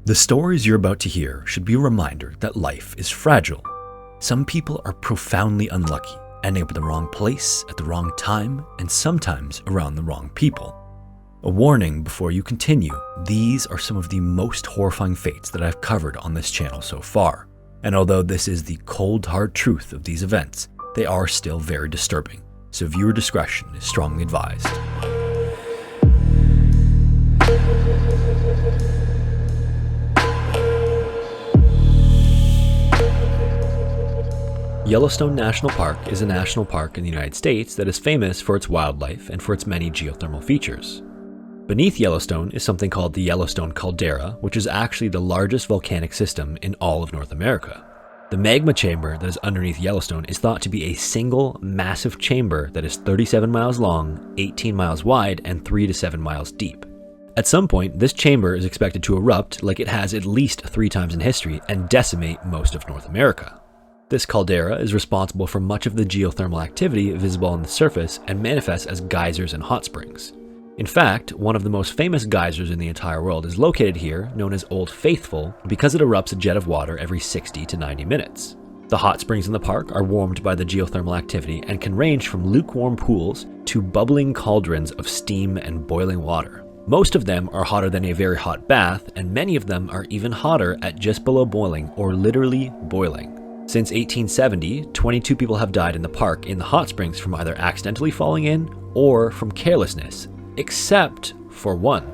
The stories you're about to hear should be a reminder that life is fragile. Some people are profoundly unlucky, ending up in the wrong place at the wrong time, and sometimes around the wrong people. A warning before you continue, these are some of the most horrifying fates that I've covered on this channel so far. And although this is the cold hard truth of these events, they are still very disturbing, so viewer discretion is strongly advised. Yellowstone National Park is a national park in the United States that is famous for its wildlife and for its many geothermal features. Beneath Yellowstone is something called the Yellowstone caldera, which is actually the largest volcanic system in all of North America. The magma chamber that is underneath Yellowstone is thought to be a single massive chamber that is 37 miles long, 18 miles wide, and 3 to 7 miles deep. At some point, this chamber is expected to erupt like it has at least 3 times in history and decimate most of North America. This caldera is responsible for much of the geothermal activity visible on the surface and manifests as geysers and hot springs. In fact, one of the most famous geysers in the entire world is located here, known as Old Faithful, because it erupts a jet of water every 60 to 90 minutes. The hot springs in the park are warmed by the geothermal activity and can range from lukewarm pools to bubbling cauldrons of steam and boiling water. Most of them are hotter than a very hot bath, and many of them are even hotter at just below boiling or literally boiling. Since 1870, 22 people have died in the park in the hot springs from either accidentally falling in or from carelessness, except for one.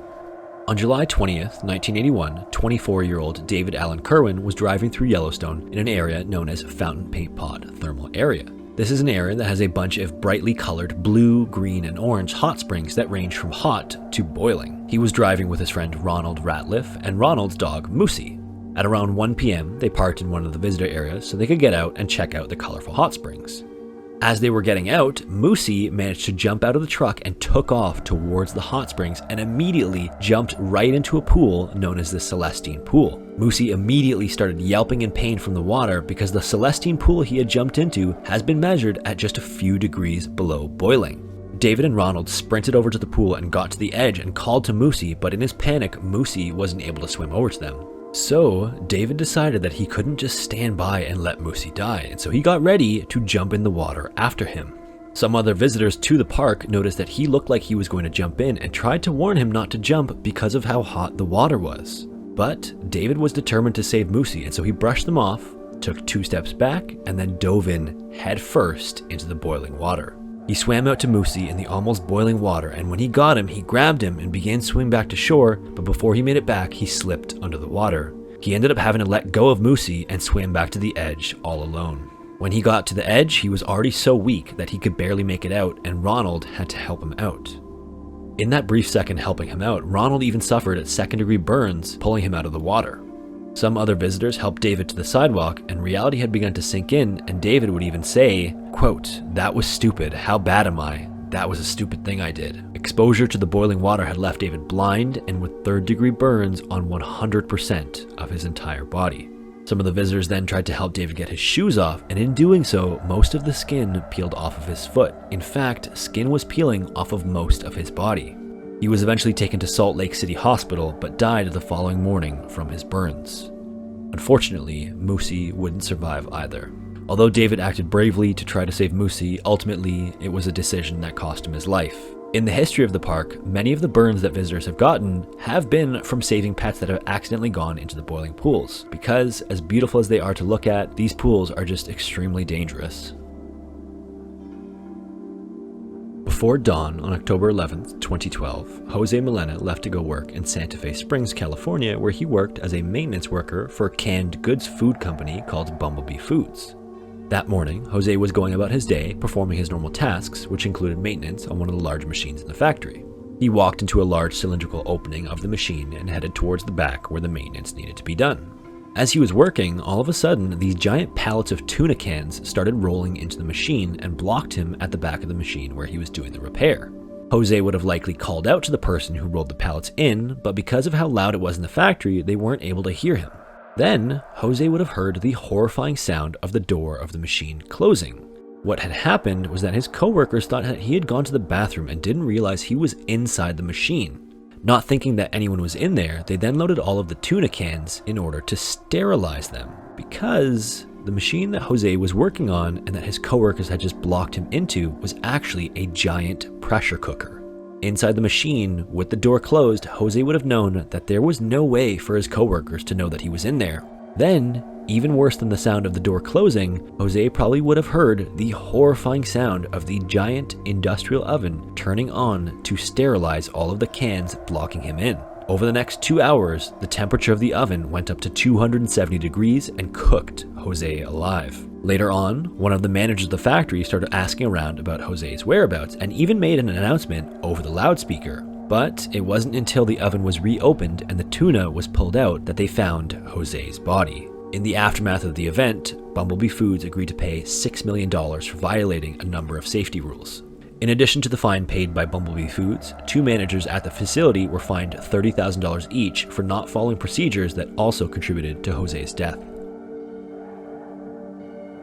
On July 20th, 1981, 24-year-old David Allen Kerwin was driving through Yellowstone in an area known as Fountain Paint Pot Thermal Area. This is an area that has a bunch of brightly colored blue, green, and orange hot springs that range from hot to boiling. He was driving with his friend Ronald Ratliff and Ronald's dog Moosey. At around 1 p.m., they parked in one of the visitor areas so they could get out and check out the colorful hot springs. As they were getting out, Moosey managed to jump out of the truck and took off towards the hot springs and immediately jumped right into a pool known as the Celestine Pool. Moosey immediately started yelping in pain from the water because the Celestine Pool he had jumped into has been measured at just a few degrees below boiling. David and Ronald sprinted over to the pool and got to the edge and called to Moosey, but in his panic, Moosey wasn't able to swim over to them. So, David decided that he couldn't just stand by and let Moosey die, and so he got ready to jump in the water after him. Some other visitors to the park noticed that he looked like he was going to jump in and tried to warn him not to jump because of how hot the water was. But David was determined to save Moosey, and so he brushed them off, took 2 steps back, and then dove in head first into the boiling water. He swam out to Moosey in the almost boiling water, and when he got him, he grabbed him and began swimming back to shore, but before he made it back, he slipped under the water. He ended up having to let go of Moosey and swam back to the edge all alone. When he got to the edge, he was already so weak that he could barely make it out, and Ronald had to help him out. In that brief second helping him out, Ronald even suffered at second-degree burns, pulling him out of the water. Some other visitors helped David to the sidewalk, and reality had begun to sink in, and David would even say, quote, "That was stupid. How bad am I? That was a stupid thing I did." Exposure to the boiling water had left David blind and with third-degree burns on 100% of his entire body. Some of the visitors then tried to help David get his shoes off, and in doing so, most of the skin peeled off of his foot. In fact, skin was peeling off of most of his body. He was eventually taken to Salt Lake City Hospital, but died the following morning from his burns. Unfortunately, Moosey wouldn't survive either. Although David acted bravely to try to save Moosey, ultimately, it was a decision that cost him his life. In the history of the park, many of the burns that visitors have gotten have been from saving pets that have accidentally gone into the boiling pools, because as beautiful as they are to look at, these pools are just extremely dangerous. Before dawn on October 11th, 2012, Jose Melena left to go work in Santa Fe Springs, California, where he worked as a maintenance worker for a canned goods food company called Bumblebee Foods. That morning, Jose was going about his day, performing his normal tasks, which included maintenance on one of the large machines in the factory. He walked into a large cylindrical opening of the machine and headed towards the back where the maintenance needed to be done. As he was working, all of a sudden, these giant pallets of tuna cans started rolling into the machine and blocked him at the back of the machine where he was doing the repair. Jose would have likely called out to the person who rolled the pallets in, but because of how loud it was in the factory, they weren't able to hear him. Then, Jose would have heard the horrifying sound of the door of the machine closing. What had happened was that his coworkers thought that he had gone to the bathroom and didn't realize he was inside the machine. Not thinking that anyone was in there, they then loaded all of the tuna cans in order to sterilize them, because the machine that Jose was working on and that his coworkers had just blocked him into was actually a giant pressure cooker. Inside the machine, with the door closed, Jose would have known that there was no way for his coworkers to know that he was in there. Then, even worse than the sound of the door closing, Jose probably would have heard the horrifying sound of the giant industrial oven turning on to sterilize all of the cans blocking him in. Over the next 2 hours, the temperature of the oven went up to 270 degrees and cooked Jose alive. Later on, one of the managers of the factory started asking around about Jose's whereabouts and even made an announcement over the loudspeaker. But it wasn't until the oven was reopened and the tuna was pulled out that they found Jose's body. In the aftermath of the event, Bumblebee Foods agreed to pay $6 million for violating a number of safety rules. In addition to the fine paid by Bumblebee Foods, 2 managers at the facility were fined $30,000 each for not following procedures that also contributed to Jose's death.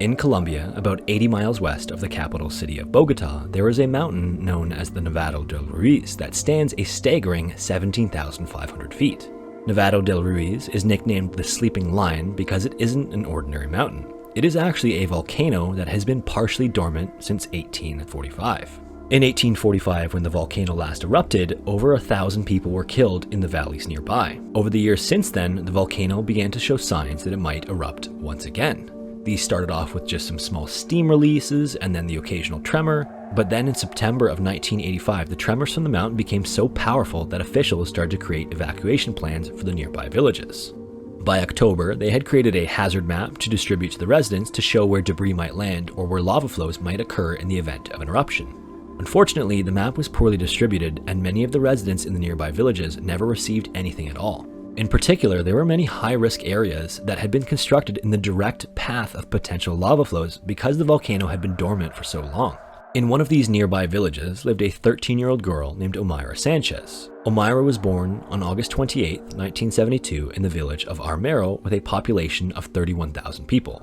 In Colombia, about 80 miles west of the capital city of Bogota, there is a mountain known as the Nevado del Ruiz that stands a staggering 17,500 feet. Nevado del Ruiz is nicknamed the Sleeping Lion because it isn't an ordinary mountain. It is actually a volcano that has been partially dormant since 1845. In 1845, when the volcano last erupted, over 1,000 people were killed in the valleys nearby. Over the years since then, the volcano began to show signs that it might erupt once again. These started off with just some small steam releases and then the occasional tremor, but then in September of 1985, the tremors from the mountain became so powerful that officials started to create evacuation plans for the nearby villages. By October, they had created a hazard map to distribute to the residents to show where debris might land or where lava flows might occur in the event of an eruption. Unfortunately, the map was poorly distributed and many of the residents in the nearby villages never received anything at all. In particular, there were many high-risk areas that had been constructed in the direct path of potential lava flows because the volcano had been dormant for so long. In one of these nearby villages lived a 13-year-old girl named Omaira Sanchez. Omaira was born on August 28, 1972 in the village of Armero with a population of 31,000 people.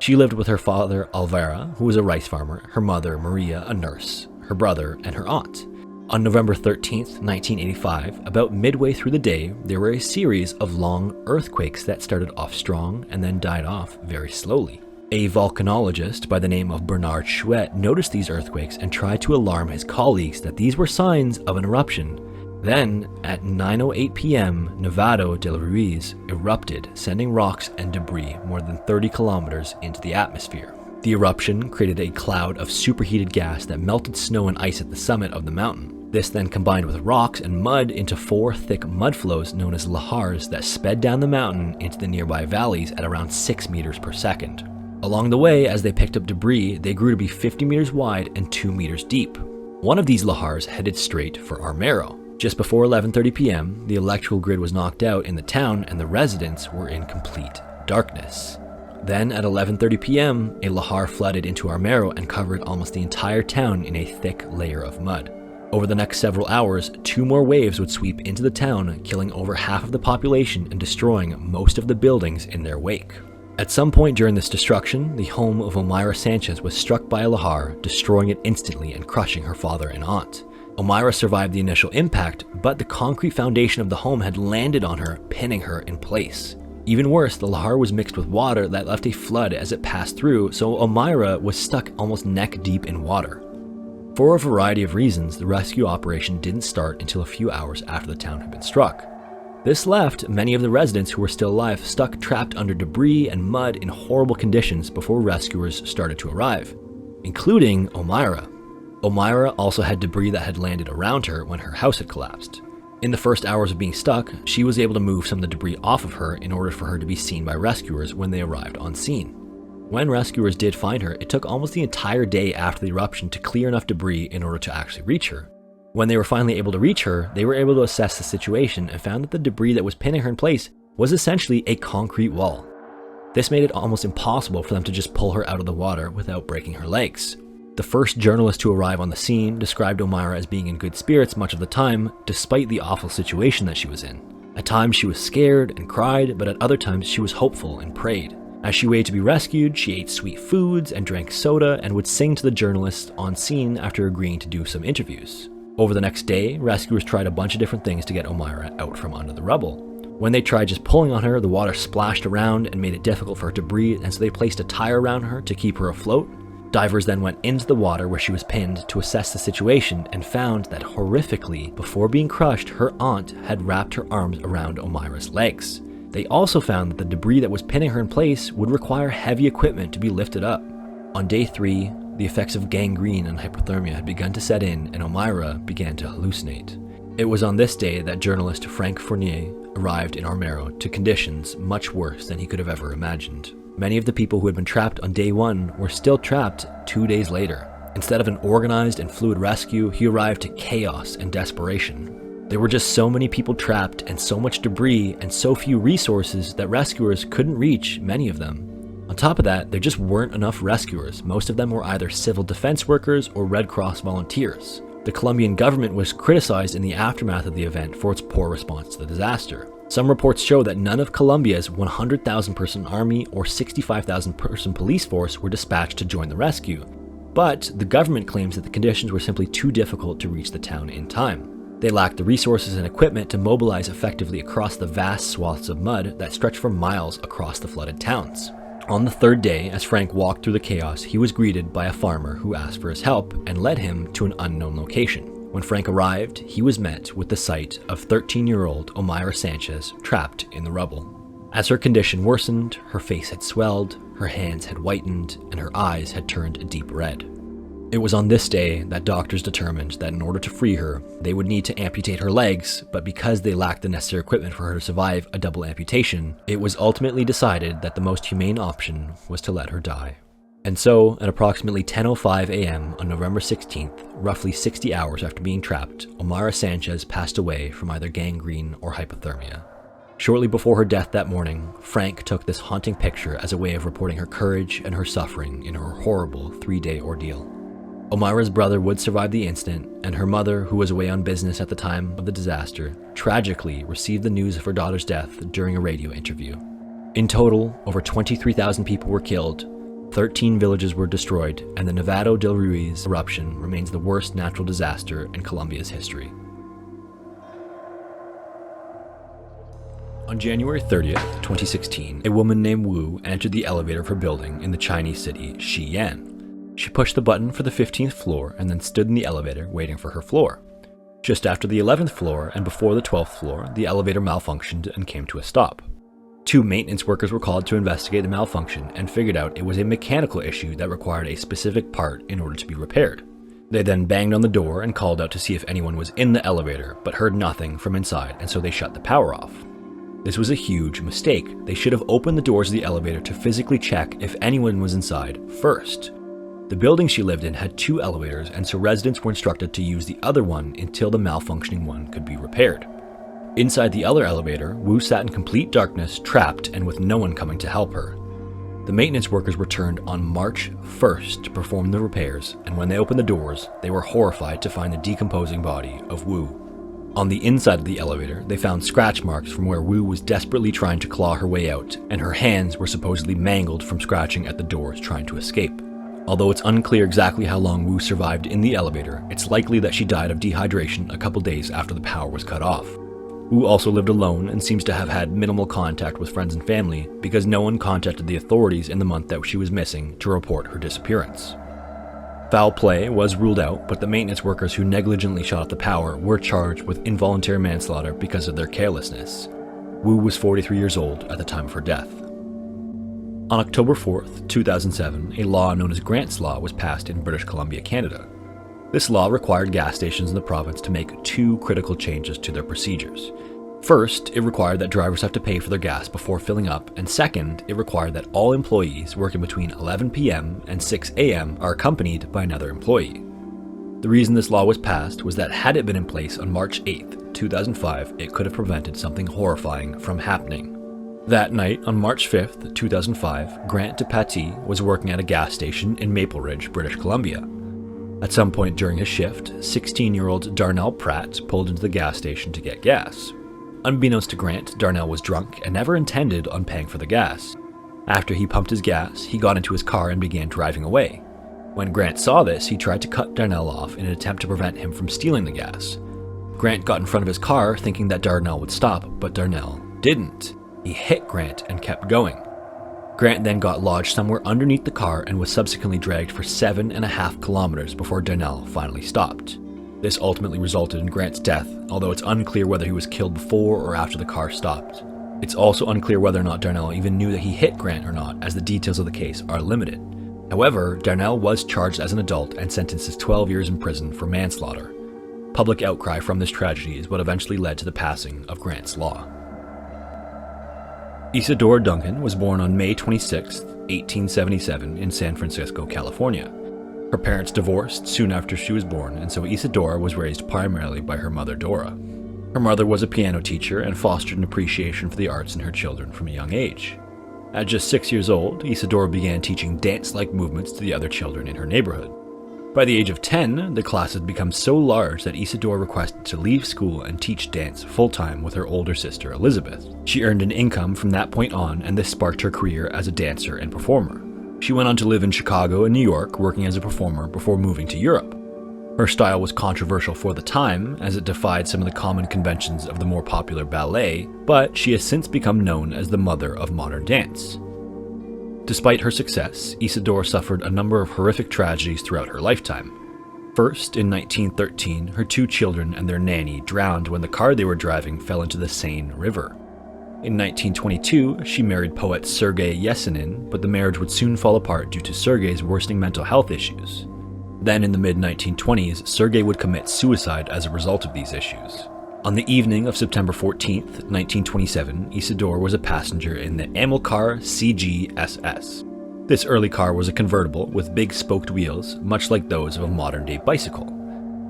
She lived with her father Alvara, who was a rice farmer, her mother Maria, a nurse, her brother, and her aunt. On November 13, 1985, about midway through the day, there were a series of long earthquakes that started off strong and then died off very slowly. A volcanologist by the name of Bernard Chouette noticed these earthquakes and tried to alarm his colleagues that these were signs of an eruption. Then, at 9:08 p.m., Nevado del Ruiz erupted, sending rocks and debris more than 30 kilometers into the atmosphere. The eruption created a cloud of superheated gas that melted snow and ice at the summit of the mountain. This then combined with rocks and mud into 4 thick mud flows known as lahars that sped down the mountain into the nearby valleys at around 6 meters per second. Along the way, as they picked up debris, they grew to be 50 meters wide and 2 meters deep. One of these lahars headed straight for Armero. Just before 11:30 p.m., the electrical grid was knocked out in the town and the residents were in complete darkness. Then at 11:30 p.m., a lahar flooded into Armero and covered almost the entire town in a thick layer of mud. Over the next several hours, 2 more waves would sweep into the town, killing over half of the population and destroying most of the buildings in their wake. At some point during this destruction, the home of Omaira Sanchez was struck by a lahar, destroying it instantly and crushing her father and aunt. Omaira survived the initial impact, but the concrete foundation of the home had landed on her, pinning her in place. Even worse, the lahar was mixed with water that left a flood as it passed through, so Omaira was stuck almost neck deep in water. For a variety of reasons, the rescue operation didn't start until a few hours after the town had been struck. This left many of the residents who were still alive stuck trapped under debris and mud in horrible conditions before rescuers started to arrive, including Omaira. Omaira also had debris that had landed around her when her house had collapsed. In the first hours of being stuck, she was able to move some of the debris off of her in order for her to be seen by rescuers when they arrived on scene. When rescuers did find her, it took almost the entire day after the eruption to clear enough debris in order to actually reach her. When they were finally able to reach her, they were able to assess the situation and found that the debris that was pinning her in place was essentially a concrete wall. This made it almost impossible for them to just pull her out of the water without breaking her legs. The first journalist to arrive on the scene described Omaira as being in good spirits much of the time, despite the awful situation that she was in. At times she was scared and cried, but at other times she was hopeful and prayed. As she waited to be rescued, she ate sweet foods and drank soda and would sing to the journalists on scene after agreeing to do some interviews. Over the next day, rescuers tried a bunch of different things to get Omaira out from under the rubble. When they tried just pulling on her, the water splashed around and made it difficult for her to breathe, and so they placed a tire around her to keep her afloat. Divers then went into the water where she was pinned to assess the situation and found that horrifically, before being crushed, her aunt had wrapped her arms around Omaira's legs. They also found that the debris that was pinning her in place would require heavy equipment to be lifted up. On day 3, the effects of gangrene and hypothermia had begun to set in, and Omaira began to hallucinate. It was on this day that journalist Frank Fournier arrived in Armero to conditions much worse than he could have ever imagined. Many of the people who had been trapped on day 1 were still trapped 2 days later. Instead of an organized and fluid rescue, he arrived to chaos and desperation. There were just so many people trapped and so much debris and so few resources that rescuers couldn't reach many of them. On top of that, there just weren't enough rescuers. Most of them were either civil defense workers or Red Cross volunteers. The Colombian government was criticized in the aftermath of the event for its poor response to the disaster. Some reports show that none of Colombia's 100,000 person army or 65,000 person police force were dispatched to join the rescue. But the government claims that the conditions were simply too difficult to reach the town in time. They lacked the resources and equipment to mobilize effectively across the vast swaths of mud that stretched for miles across the flooded towns. On the 3rd day, as Frank walked through the chaos, he was greeted by a farmer who asked for his help and led him to an unknown location. When Frank arrived, he was met with the sight of 13-year-old Omaira Sanchez trapped in the rubble. As her condition worsened, her face had swelled, her hands had whitened, and her eyes had turned a deep red. It was on this day that doctors determined that in order to free her, they would need to amputate her legs, but because they lacked the necessary equipment for her to survive a double amputation, it was ultimately decided that the most humane option was to let her die. And so, at approximately 10:05 a.m. on November 16th, roughly 60 hours after being trapped, Omaira Sanchez passed away from either gangrene or hypothermia. Shortly before her death that morning, Frank took this haunting picture as a way of reporting her courage and her suffering in her horrible 3-day ordeal. Omaira's brother would survive the incident, and her mother, who was away on business at the time of the disaster, tragically received the news of her daughter's death during a radio interview. In total, over 23,000 people were killed, 13 villages were destroyed, and the Nevado del Ruiz eruption remains the worst natural disaster in Colombia's history. On January 30th, 2016, a woman named Wu entered the elevator of her building in the Chinese city Xi'an. She pushed the button for the 15th floor and then stood in the elevator waiting for her floor. Just after the 11th floor and before the 12th floor, the elevator malfunctioned and came to a stop. 2 maintenance workers were called to investigate the malfunction and figured out it was a mechanical issue that required a specific part in order to be repaired. They then banged on the door and called out to see if anyone was in the elevator, but heard nothing from inside, and so they shut the power off. This was a huge mistake. They should have opened the doors of the elevator to physically check if anyone was inside first. The building she lived in had 2 elevators, and so residents were instructed to use the other one until the malfunctioning one could be repaired. Inside the other elevator, Wu sat in complete darkness, trapped and with no one coming to help her. The maintenance workers returned on March 1st to perform the repairs, and when they opened the doors, they were horrified to find the decomposing body of Wu. On the inside of the elevator, they found scratch marks from where Wu was desperately trying to claw her way out, and her hands were supposedly mangled from scratching at the doors trying to escape. Although it's unclear exactly how long Wu survived in the elevator, it's likely that she died of dehydration a couple days after the power was cut off. Wu also lived alone and seems to have had minimal contact with friends and family because no one contacted the authorities in the month that she was missing to report her disappearance. Foul play was ruled out, but the maintenance workers who negligently shut off the power were charged with involuntary manslaughter because of their carelessness. Wu was 43 years old at the time of her death. On October 4th, 2007, a law known as Grant's Law was passed in British Columbia, Canada. This law required gas stations in the province to make 2 critical changes to their procedures. First, it required that drivers have to pay for their gas before filling up, and second, it required that all employees working between 11 p.m. and 6 a.m. are accompanied by another employee. The reason this law was passed was that had it been in place on March 8th, 2005, it could have prevented something horrifying from happening. That night, on March 5th, 2005, Grant DePatie was working at a gas station in Maple Ridge, British Columbia. At some point during his shift, 16-year-old Darnell Pratt pulled into the gas station to get gas. Unbeknownst to Grant, Darnell was drunk and never intended on paying for the gas. After he pumped his gas, he got into his car and began driving away. When Grant saw this, he tried to cut Darnell off in an attempt to prevent him from stealing the gas. Grant got in front of his car thinking that Darnell would stop, but Darnell didn't. He hit Grant and kept going. Grant then got lodged somewhere underneath the car and was subsequently dragged for 7.5 kilometers before Darnell finally stopped. This ultimately resulted in Grant's death, although it's unclear whether he was killed before or after the car stopped. It's also unclear whether or not Darnell even knew that he hit Grant or not, as the details of the case are limited. However, Darnell was charged as an adult and sentenced to 12 years in prison for manslaughter. Public outcry from this tragedy is what eventually led to the passing of Grant's Law. Isadora Duncan was born on May 26, 1877 in San Francisco, California. Her parents divorced soon after she was born, and so Isadora was raised primarily by her mother Dora. Her mother was a piano teacher and fostered an appreciation for the arts in her children from a young age. At just 6 years old, Isadora began teaching dance-like movements to the other children in her neighborhood. By the age of 10, the class had become so large that Isadora requested to leave school and teach dance full-time with her older sister Elizabeth. She earned an income from that point on, and this sparked her career as a dancer and performer. She went on to live in Chicago and New York, working as a performer before moving to Europe. Her style was controversial for the time, as it defied some of the common conventions of the more popular ballet, but she has since become known as the mother of modern dance. Despite her success, Isadora suffered a number of horrific tragedies throughout her lifetime. First, in 1913, her 2 children and their nanny drowned when the car they were driving fell into the Seine River. In 1922, she married poet Sergei Yesenin, but the marriage would soon fall apart due to Sergei's worsening mental health issues. Then in the mid-1920s, Sergei would commit suicide as a result of these issues. On the evening of September 14, 1927, Isadora was a passenger in the Amilcar CG-SS. This early car was a convertible with big spoked wheels, much like those of a modern-day bicycle.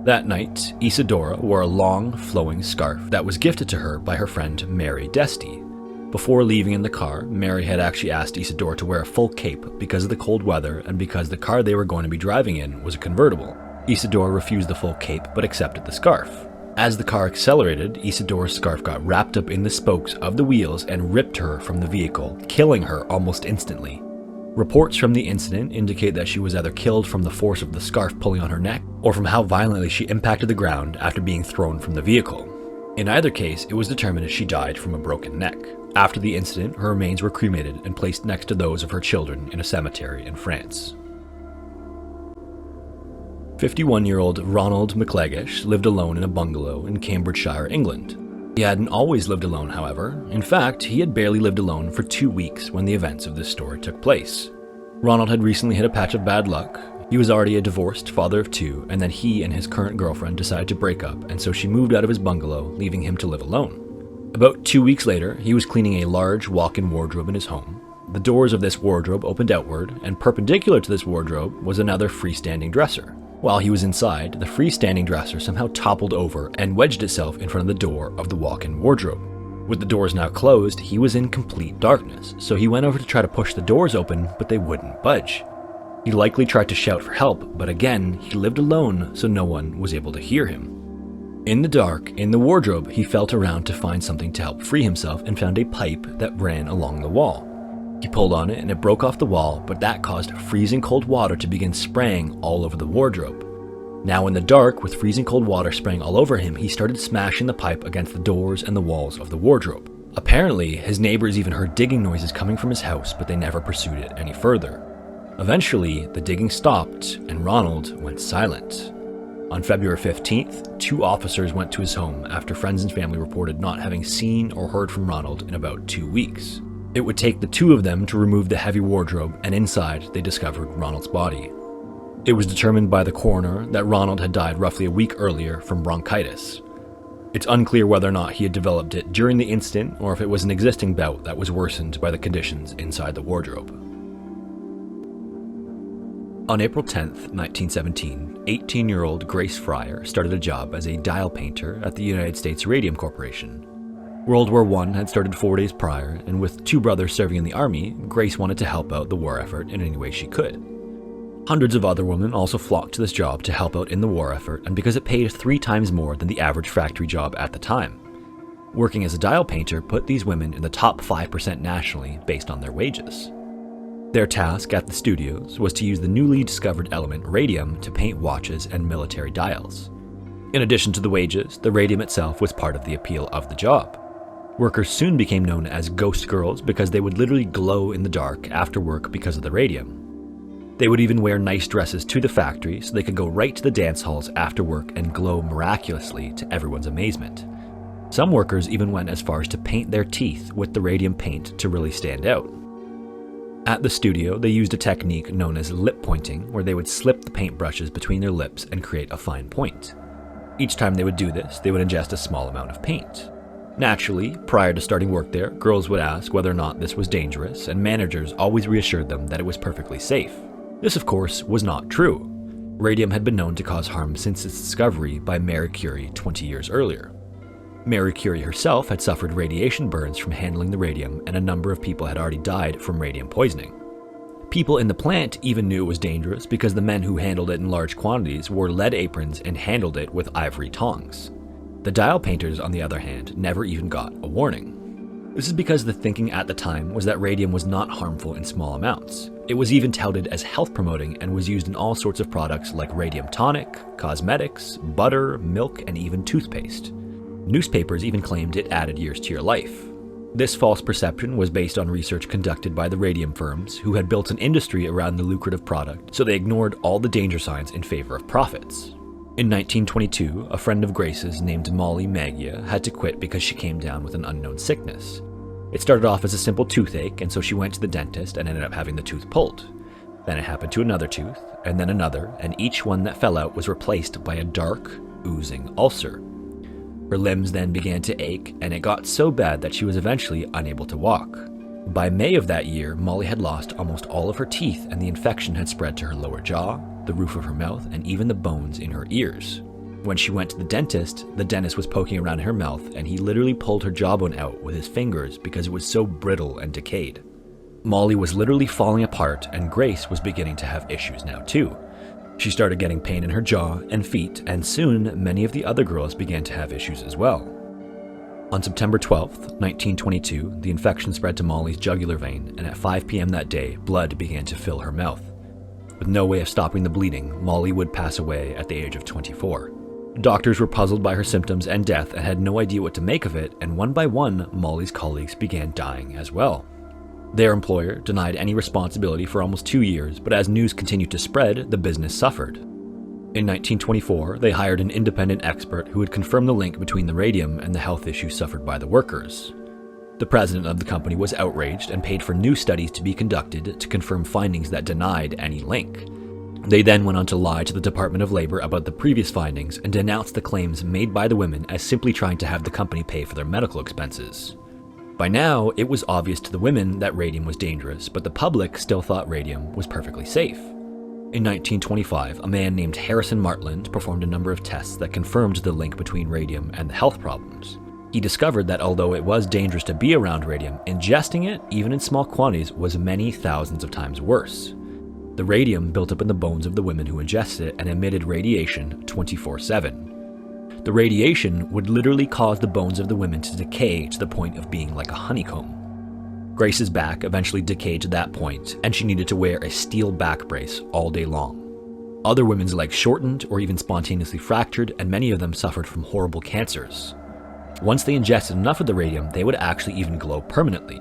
That night, Isadora wore a long, flowing scarf that was gifted to her by her friend Mary Desty. Before leaving in the car, Mary had actually asked Isadora to wear a full cape because of the cold weather and because the car they were going to be driving in was a convertible. Isadora refused the full cape but accepted the scarf. As the car accelerated, Isadora's scarf got wrapped up in the spokes of the wheels and ripped her from the vehicle, killing her almost instantly. Reports from the incident indicate that she was either killed from the force of the scarf pulling on her neck or from how violently she impacted the ground after being thrown from the vehicle. In either case, it was determined she died from a broken neck. After the incident, her remains were cremated and placed next to those of her children in a cemetery in France. 51-year-old Ronald McLagish lived alone in a bungalow in Cambridgeshire, England. He hadn't always lived alone, however. In fact, he had barely lived alone for 2 weeks when the events of this story took place. Ronald had recently hit a patch of bad luck. He was already a divorced father of 2, and then he and his current girlfriend decided to break up, and so she moved out of his bungalow, leaving him to live alone. About 2 weeks later, he was cleaning a large walk-in wardrobe in his home. The doors of this wardrobe opened outward, and perpendicular to this wardrobe was another freestanding dresser. While he was inside, the freestanding dresser somehow toppled over and wedged itself in front of the door of the walk-in wardrobe. With the doors now closed, he was in complete darkness, so he went over to try to push the doors open, but they wouldn't budge. He likely tried to shout for help, but again, he lived alone, so no one was able to hear him. In the dark, in the wardrobe, he felt around to find something to help free himself and found a pipe that ran along the wall. He pulled on it and it broke off the wall, but that caused freezing cold water to begin spraying all over the wardrobe. Now in the dark, with freezing cold water spraying all over him, he started smashing the pipe against the doors and the walls of the wardrobe. Apparently, his neighbors even heard digging noises coming from his house, but they never pursued it any further. Eventually, the digging stopped and Ronald went silent. On February 15th, 2 officers went to his home after friends and family reported not having seen or heard from Ronald in about 2 weeks. It would take the 2 of them to remove the heavy wardrobe, and inside they discovered Ronald's body. It was determined by the coroner that Ronald had died roughly a week earlier from bronchitis. It's unclear whether or not he had developed it during the incident or if it was an existing bout that was worsened by the conditions inside the wardrobe. On April 10, 1917, 18-year-old Grace Fryer started a job as a dial painter at the United States Radium Corporation. World War I had started 4 days prior, and with 2 brothers serving in the army, Grace wanted to help out the war effort in any way she could. Hundreds of other women also flocked to this job to help out in the war effort, and because it paid 3 times more than the average factory job at the time. Working as a dial painter put these women in the top 5% nationally based on their wages. Their task at the studios was to use the newly discovered element radium to paint watches and military dials. In addition to the wages, the radium itself was part of the appeal of the job. Workers soon became known as ghost girls because they would literally glow in the dark after work because of the radium. They would even wear nice dresses to the factory so they could go right to the dance halls after work and glow miraculously to everyone's amazement. Some workers even went as far as to paint their teeth with the radium paint to really stand out. At the studio, they used a technique known as lip pointing, where they would slip the paintbrushes between their lips and create a fine point. Each time they would do this, they would ingest a small amount of paint. Naturally, prior to starting work there, girls would ask whether or not this was dangerous, and managers always reassured them that it was perfectly safe. This, of course, was not true. Radium had been known to cause harm since its discovery by Marie Curie 20 years earlier. Marie Curie herself had suffered radiation burns from handling the radium, and a number of people had already died from radium poisoning. People in the plant even knew it was dangerous because the men who handled it in large quantities wore lead aprons and handled it with ivory tongs. The dial painters, on the other hand, never even got a warning. This is because the thinking at the time was that radium was not harmful in small amounts. It was even touted as health promoting and was used in all sorts of products like radium tonic, cosmetics, butter, milk, and even toothpaste. Newspapers even claimed it added years to your life. This false perception was based on research conducted by the radium firms, who had built an industry around the lucrative product, so they ignored all the danger signs in favor of profits. In 1922, a friend of Grace's named Molly Maggia had to quit because she came down with an unknown sickness. It started off as a simple toothache, and so she went to the dentist and ended up having the tooth pulled. Then it happened to another tooth, and then another, and each one that fell out was replaced by a dark, oozing ulcer. Her limbs then began to ache, and it got so bad that she was eventually unable to walk. By May of that year, Molly had lost almost all of her teeth, and the infection had spread to her lower jaw, the roof of her mouth, and even the bones in her ears. When she went to the dentist was poking around her mouth, and he literally pulled her jawbone out with his fingers because it was so brittle and decayed. Molly was literally falling apart, and Grace was beginning to have issues now too. She started getting pain in her jaw and feet, and soon many of the other girls began to have issues as well. On September 12, 1922, the infection spread to Molly's jugular vein, and at 5 p.m. that day, blood began to fill her mouth. With no way of stopping the bleeding, Molly would pass away at the age of 24. Doctors were puzzled by her symptoms and death and had no idea what to make of it, and one by one, Molly's colleagues began dying as well. Their employer denied any responsibility for almost 2 years, but as news continued to spread, the business suffered. In 1924, they hired an independent expert who would confirm the link between the radium and the health issues suffered by the workers. The president of the company was outraged and paid for new studies to be conducted to confirm findings that denied any link. They then went on to lie to the Department of Labor about the previous findings and denounced the claims made by the women as simply trying to have the company pay for their medical expenses. By now, it was obvious to the women that radium was dangerous, but the public still thought radium was perfectly safe. In 1925, a man named Harrison Martland performed a number of tests that confirmed the link between radium and the health problems. He discovered that although it was dangerous to be around radium, ingesting it, even in small quantities, was many thousands of times worse. The radium built up in the bones of the women who ingested it and emitted radiation 24/7. The radiation would literally cause the bones of the women to decay to the point of being like a honeycomb. Grace's back eventually decayed to that point, and she needed to wear a steel back brace all day long. Other women's legs shortened or even spontaneously fractured, and many of them suffered from horrible cancers. Once they ingested enough of the radium, they would actually even glow permanently.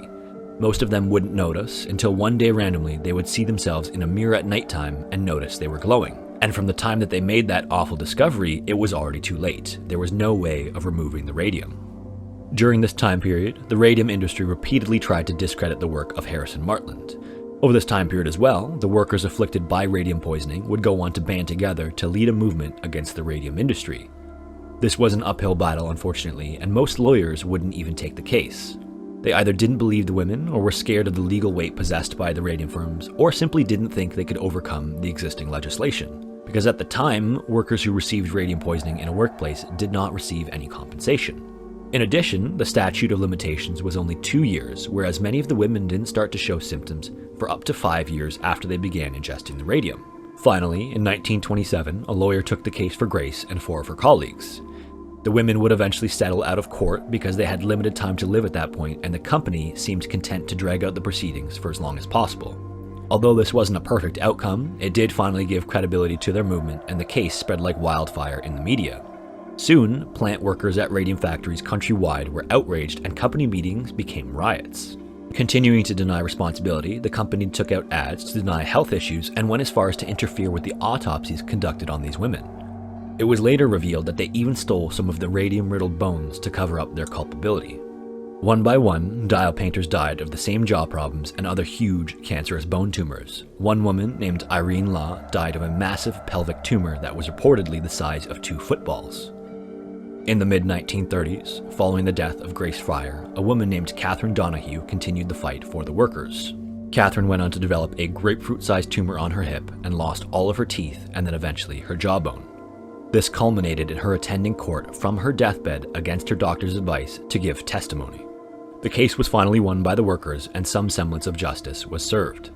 Most of them wouldn't notice until one day randomly they would see themselves in a mirror at nighttime and notice they were glowing. And from the time that they made that awful discovery, it was already too late. There was no way of removing the radium. During this time period, the radium industry repeatedly tried to discredit the work of Harrison Martland. Over this time period as well, the workers afflicted by radium poisoning would go on to band together to lead a movement against the radium industry. This was an uphill battle, unfortunately, and most lawyers wouldn't even take the case. They either didn't believe the women, or were scared of the legal weight possessed by the radium firms, or simply didn't think they could overcome the existing legislation. Because at the time, workers who received radium poisoning in a workplace did not receive any compensation. In addition, the statute of limitations was only 2 years, whereas many of the women didn't start to show symptoms for up to 5 years after they began ingesting the radium. Finally, in 1927, a lawyer took the case for Grace and 4 of her colleagues. The women would eventually settle out of court because they had limited time to live at that point, and the company seemed content to drag out the proceedings for as long as possible. Although this wasn't a perfect outcome, it did finally give credibility to their movement, and the case spread like wildfire in the media. Soon, plant workers at radium factories countrywide were outraged and company meetings became riots. Continuing to deny responsibility, the company took out ads to deny health issues and went as far as to interfere with the autopsies conducted on these women. It was later revealed that they even stole some of the radium-riddled bones to cover up their culpability. One by one, dial painters died of the same jaw problems and other huge cancerous bone tumors. One woman named Irene Law died of a massive pelvic tumor that was reportedly the size of 2 footballs. In the mid-1930s, following the death of Grace Fryer, a woman named Catherine Donahue continued the fight for the workers. Catherine went on to develop a grapefruit-sized tumor on her hip and lost all of her teeth and then eventually her jawbone. This culminated in her attending court from her deathbed against her doctor's advice to give testimony. The case was finally won by the workers and some semblance of justice was served.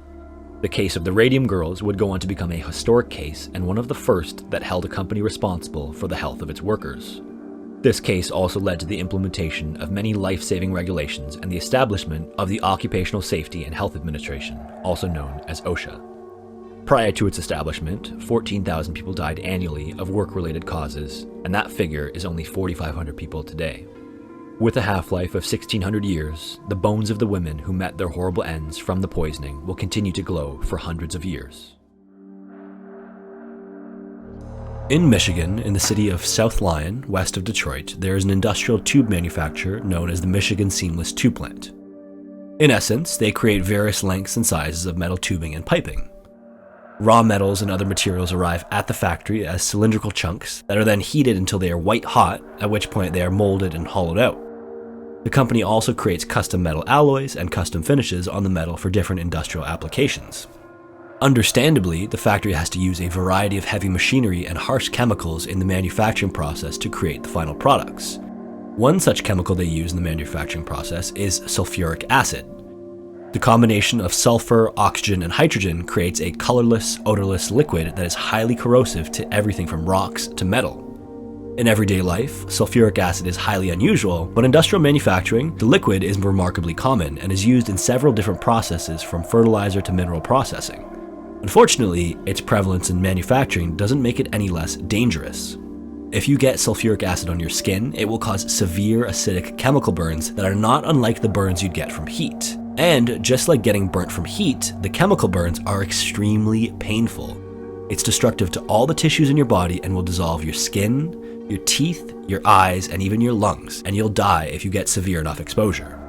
The case of the Radium Girls would go on to become a historic case and one of the first that held a company responsible for the health of its workers. This case also led to the implementation of many life-saving regulations and the establishment of the Occupational Safety and Health Administration, also known as OSHA. Prior to its establishment, 14,000 people died annually of work-related causes, and that figure is only 4,500 people today. With a half-life of 1,600 years, the bones of the women who met their horrible ends from the poisoning will continue to glow for hundreds of years. In Michigan, in the city of South Lyon, west of Detroit, there is an industrial tube manufacturer known as the Michigan Seamless Tube Plant. In essence, they create various lengths and sizes of metal tubing and piping. Raw metals and other materials arrive at the factory as cylindrical chunks that are then heated until they are white hot, at which point they are molded and hollowed out. The company also creates custom metal alloys and custom finishes on the metal for different industrial applications. Understandably, the factory has to use a variety of heavy machinery and harsh chemicals in the manufacturing process to create the final products. One such chemical they use in the manufacturing process is sulfuric acid. The combination of sulfur, oxygen, and hydrogen creates a colorless, odorless liquid that is highly corrosive to everything from rocks to metal. In everyday life, sulfuric acid is highly unusual, but in industrial manufacturing, the liquid is remarkably common and is used in several different processes from fertilizer to mineral processing. Unfortunately, its prevalence in manufacturing doesn't make it any less dangerous. If you get sulfuric acid on your skin, it will cause severe acidic chemical burns that are not unlike the burns you'd get from heat. And just like getting burnt from heat, the chemical burns are extremely painful. It's destructive to all the tissues in your body and will dissolve your skin, your teeth, your eyes, and even your lungs, and you'll die if you get severe enough exposure.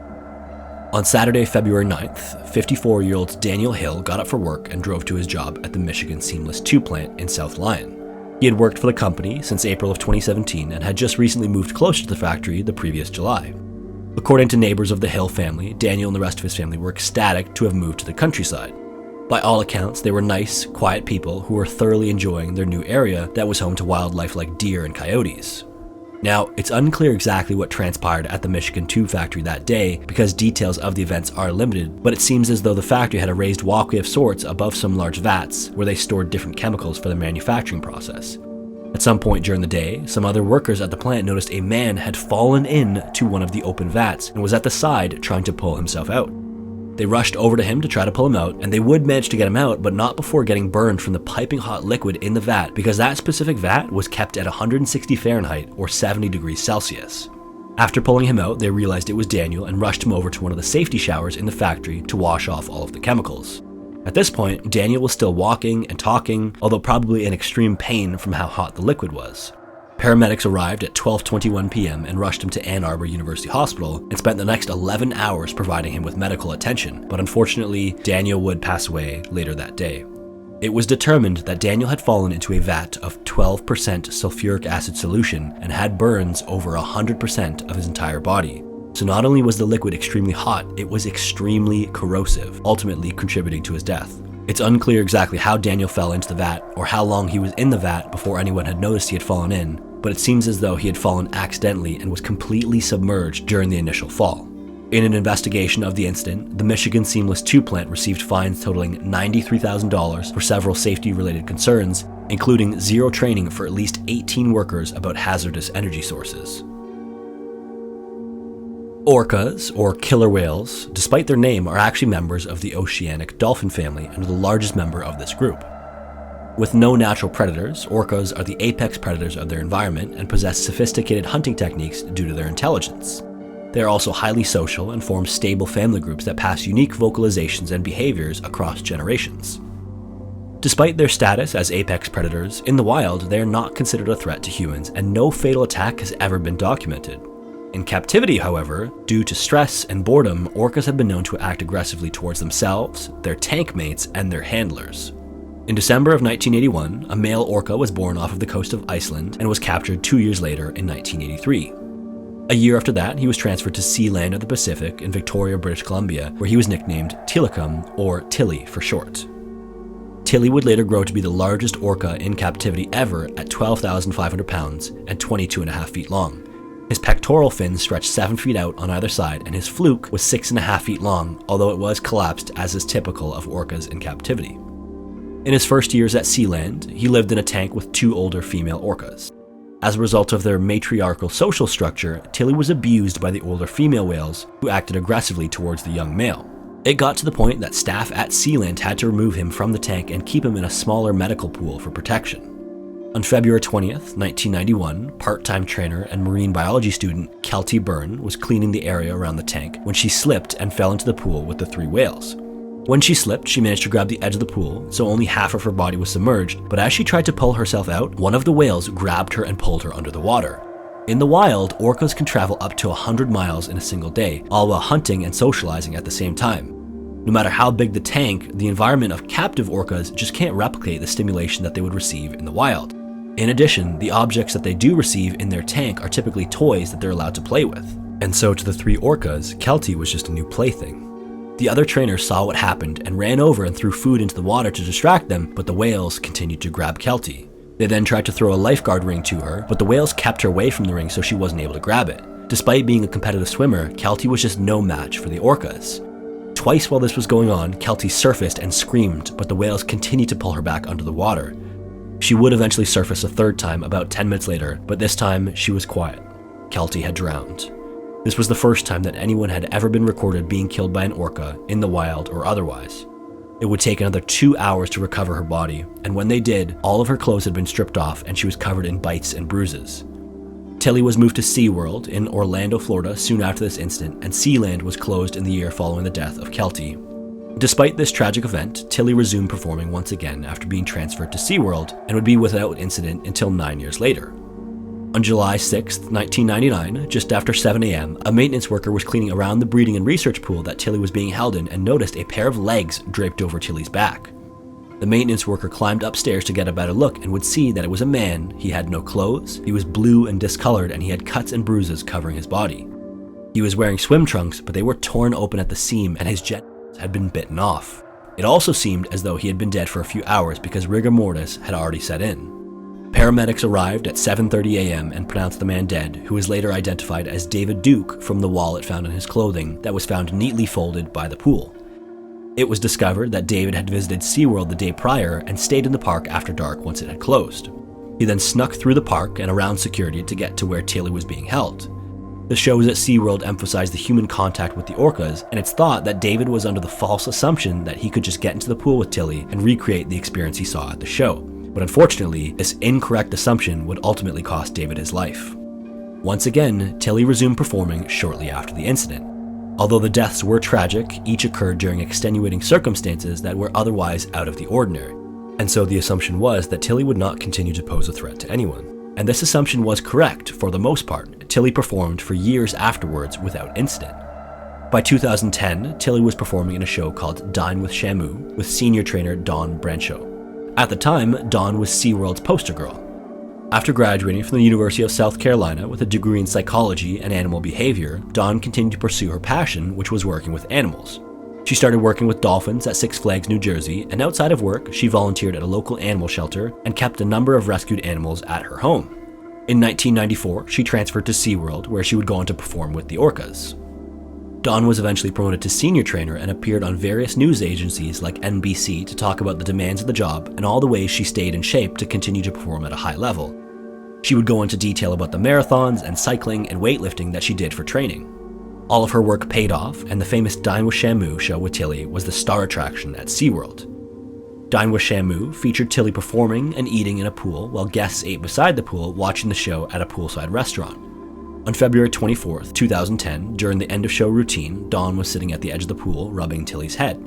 On Saturday, February 9th, 54-year-old Daniel Hill got up for work and drove to his job at the Michigan Seamless Tube Plant in South Lyon. He had worked for the company since April of 2017 and had just recently moved closer to the factory the previous July. According to neighbors of the Hill family, Daniel and the rest of his family were ecstatic to have moved to the countryside. By all accounts, they were nice, quiet people who were thoroughly enjoying their new area that was home to wildlife like deer and coyotes. Now, it's unclear exactly what transpired at the Michigan Tube Factory that day because details of the events are limited, but it seems as though the factory had a raised walkway of sorts above some large vats where they stored different chemicals for the manufacturing process. At some point during the day, some other workers at the plant noticed a man had fallen into one of the open vats and was at the side trying to pull himself out. They rushed over to him to try to pull him out, and they would manage to get him out, but not before getting burned from the piping hot liquid in the vat because that specific vat was kept at 160 Fahrenheit or 70 degrees Celsius. After pulling him out, they realized it was Daniel and rushed him over to one of the safety showers in the factory to wash off all of the chemicals. At this point, Daniel was still walking and talking, although probably in extreme pain from how hot the liquid was. Paramedics arrived at 12:21 p.m. and rushed him to Ann Arbor University Hospital and spent the next 11 hours providing him with medical attention, but unfortunately, Daniel would pass away later that day. It was determined that Daniel had fallen into a vat of 12% sulfuric acid solution and had burns over 100% of his entire body. So not only was the liquid extremely hot, it was extremely corrosive, ultimately contributing to his death. It's unclear exactly how Daniel fell into the vat or how long he was in the vat before anyone had noticed he had fallen in, but it seems as though he had fallen accidentally and was completely submerged during the initial fall. In an investigation of the incident, the Michigan Seamless Tube Plant received fines totaling $93,000 for several safety-related concerns, including zero training for at least 18 workers about hazardous energy sources. Orcas, or killer whales, despite their name, are actually members of the oceanic dolphin family and are the largest member of this group. With no natural predators, orcas are the apex predators of their environment and possess sophisticated hunting techniques due to their intelligence. They are also highly social and form stable family groups that pass unique vocalizations and behaviors across generations. Despite their status as apex predators, in the wild they are not considered a threat to humans and no fatal attack has ever been documented. In captivity, however, due to stress and boredom, orcas have been known to act aggressively towards themselves, their tank mates, and their handlers. In December of 1981, a male orca was born off of the coast of Iceland and was captured 2 years later in 1983. A year after that, he was transferred to Sealand of the Pacific in Victoria, British Columbia, where he was nicknamed Tillicum, or Tilly for short. Tilly would later grow to be the largest orca in captivity ever at 12,500 pounds and 22.5 feet long. His pectoral fins stretched 7 feet out on either side, and his fluke was 6.5 feet long, although it was collapsed as is typical of orcas in captivity. In his first years at Sealand, he lived in a tank with 2 older female orcas. As a result of their matriarchal social structure, Tilly was abused by the older female whales, who acted aggressively towards the young male. It got to the point that staff at Sealand had to remove him from the tank and keep him in a smaller medical pool for protection. On February 20th, 1991, part-time trainer and marine biology student Kelty Byrne was cleaning the area around the tank when she slipped and fell into the pool with the 3 whales. When she slipped, she managed to grab the edge of the pool, so only half of her body was submerged, but as she tried to pull herself out, one of the whales grabbed her and pulled her under the water. In the wild, orcas can travel up to 100 miles in a single day, all while hunting and socializing at the same time. No matter how big the tank, the environment of captive orcas just can't replicate the stimulation that they would receive in the wild. In addition, the objects that they do receive in their tank are typically toys that they're allowed to play with. And so to the 3 orcas, Kelty was just a new plaything. The other trainers saw what happened and ran over and threw food into the water to distract them, but the whales continued to grab Kelty. They then tried to throw a lifeguard ring to her, but the whales kept her away from the ring so she wasn't able to grab it. Despite being a competitive swimmer, Kelty was just no match for the orcas. Twice while this was going on, Kelty surfaced and screamed, but the whales continued to pull her back under the water. She would eventually surface a 3rd time about 10 minutes later, but this time she was quiet. Kelty had drowned. This was the first time that anyone had ever been recorded being killed by an orca, in the wild or otherwise. It would take another 2 hours to recover her body, and when they did, all of her clothes had been stripped off and she was covered in bites and bruises. Tilly was moved to SeaWorld in Orlando, Florida soon after this incident, and Sealand was closed in the year following the death of Kelty. Despite this tragic event, Tilly resumed performing once again after being transferred to SeaWorld and would be without incident until 9 years later. On July 6, 1999, just after 7 a.m., a maintenance worker was cleaning around the breeding and research pool that Tilly was being held in and noticed a pair of legs draped over Tilly's back. The maintenance worker climbed upstairs to get a better look and would see that it was a man. He had no clothes, he was blue and discolored, and he had cuts and bruises covering his body. He was wearing swim trunks, but they were torn open at the seam and his genitals had been bitten off. It also seemed as though he had been dead for a few hours because rigor mortis had already set in. Paramedics arrived at 7:30 a.m. and pronounced the man dead, who was later identified as David Duke from the wallet found in his clothing that was found neatly folded by the pool. It was discovered that David had visited SeaWorld the day prior and stayed in the park after dark once it had closed. He then snuck through the park and around security to get to where Tilly was being held. The shows at SeaWorld emphasized the human contact with the orcas, and it's thought that David was under the false assumption that he could just get into the pool with Tilly and recreate the experience he saw at the show. But unfortunately, this incorrect assumption would ultimately cost David his life. Once again, Tilly resumed performing shortly after the incident. Although the deaths were tragic, each occurred during extenuating circumstances that were otherwise out of the ordinary. And so the assumption was that Tilly would not continue to pose a threat to anyone. And this assumption was correct for the most part. Tilly performed for years afterwards without incident. By 2010, Tilly was performing in a show called Dine with Shamu with senior trainer Dawn Brancho. At the time, Dawn was SeaWorld's poster girl. After graduating from the University of South Carolina with a degree in psychology and animal behavior, Dawn continued to pursue her passion, which was working with animals. She started working with dolphins at Six Flags, New Jersey, and outside of work, she volunteered at a local animal shelter and kept a number of rescued animals at her home. In 1994, she transferred to SeaWorld, where she would go on to perform with the orcas. Dawn was eventually promoted to senior trainer and appeared on various news agencies like NBC to talk about the demands of the job and all the ways she stayed in shape to continue to perform at a high level. She would go into detail about the marathons and cycling and weightlifting that she did for training. All of her work paid off, and the famous Dine with Shamu show with Tilly was the star attraction at SeaWorld. Dine with Shamu featured Tilly performing and eating in a pool while guests ate beside the pool watching the show at a poolside restaurant. On February 24th, 2010, during the end-of-show routine, Dawn was sitting at the edge of the pool rubbing Tilly's head.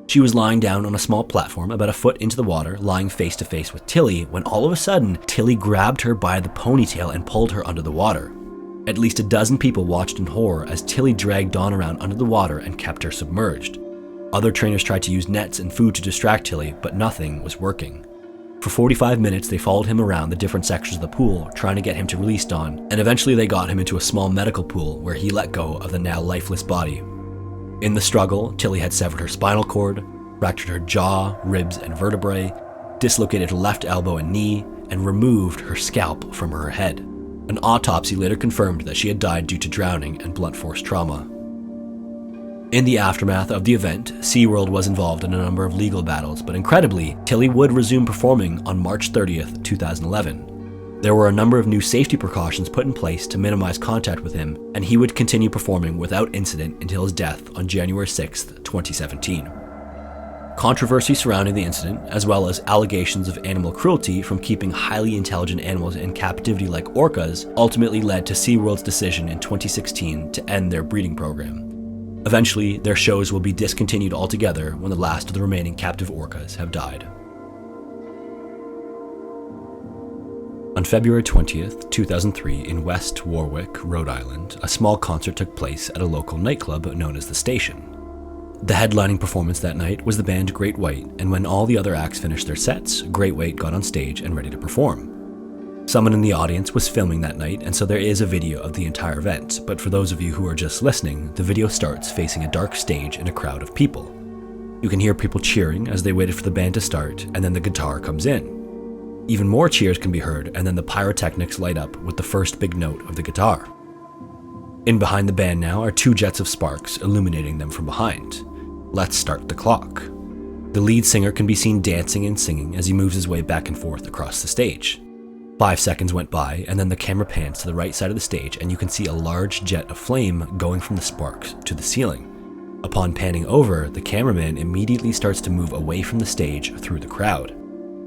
She was lying down on a small platform about a foot into the water, lying face to face with Tilly, when all of a sudden, Tilly grabbed her by the ponytail and pulled her under the water. At least a dozen people watched in horror as Tilly dragged Dawn around under the water and kept her submerged. Other trainers tried to use nets and food to distract Tilly, but nothing was working. For 45 minutes, they followed him around the different sections of the pool, trying to get him to release Dawn, and eventually they got him into a small medical pool where he let go of the now lifeless body. In the struggle, Tilly had severed her spinal cord, fractured her jaw, ribs, and vertebrae, dislocated her left elbow and knee, and removed her scalp from her head. An autopsy later confirmed that she had died due to drowning and blunt force trauma. In the aftermath of the event, SeaWorld was involved in a number of legal battles, but incredibly, Tilly would resume performing on March 30th, 2011. There were a number of new safety precautions put in place to minimize contact with him, and he would continue performing without incident until his death on January 6th, 2017. Controversy surrounding the incident, as well as allegations of animal cruelty from keeping highly intelligent animals in captivity like orcas, ultimately led to SeaWorld's decision in 2016 to end their breeding program. Eventually, their shows will be discontinued altogether when the last of the remaining captive orcas have died. On February 20th, 2003, in West Warwick, Rhode Island, a small concert took place at a local nightclub known as The Station. The headlining performance that night was the band Great White, and when all the other acts finished their sets, Great White got on stage and ready to perform. Someone in the audience was filming that night, and so there is a video of the entire event, but for those of you who are just listening, the video starts facing a dark stage and a crowd of people. You can hear people cheering as they waited for the band to start, and then the guitar comes in. Even more cheers can be heard, and then the pyrotechnics light up with the first big note of the guitar. In behind the band now are two jets of sparks illuminating them from behind. Let's start the clock. The lead singer can be seen dancing and singing as he moves his way back and forth across the stage. 5 seconds went by, and then the camera pans to the right side of the stage, and you can see a large jet of flame going from the sparks to the ceiling. Upon panning over, the cameraman immediately starts to move away from the stage through the crowd.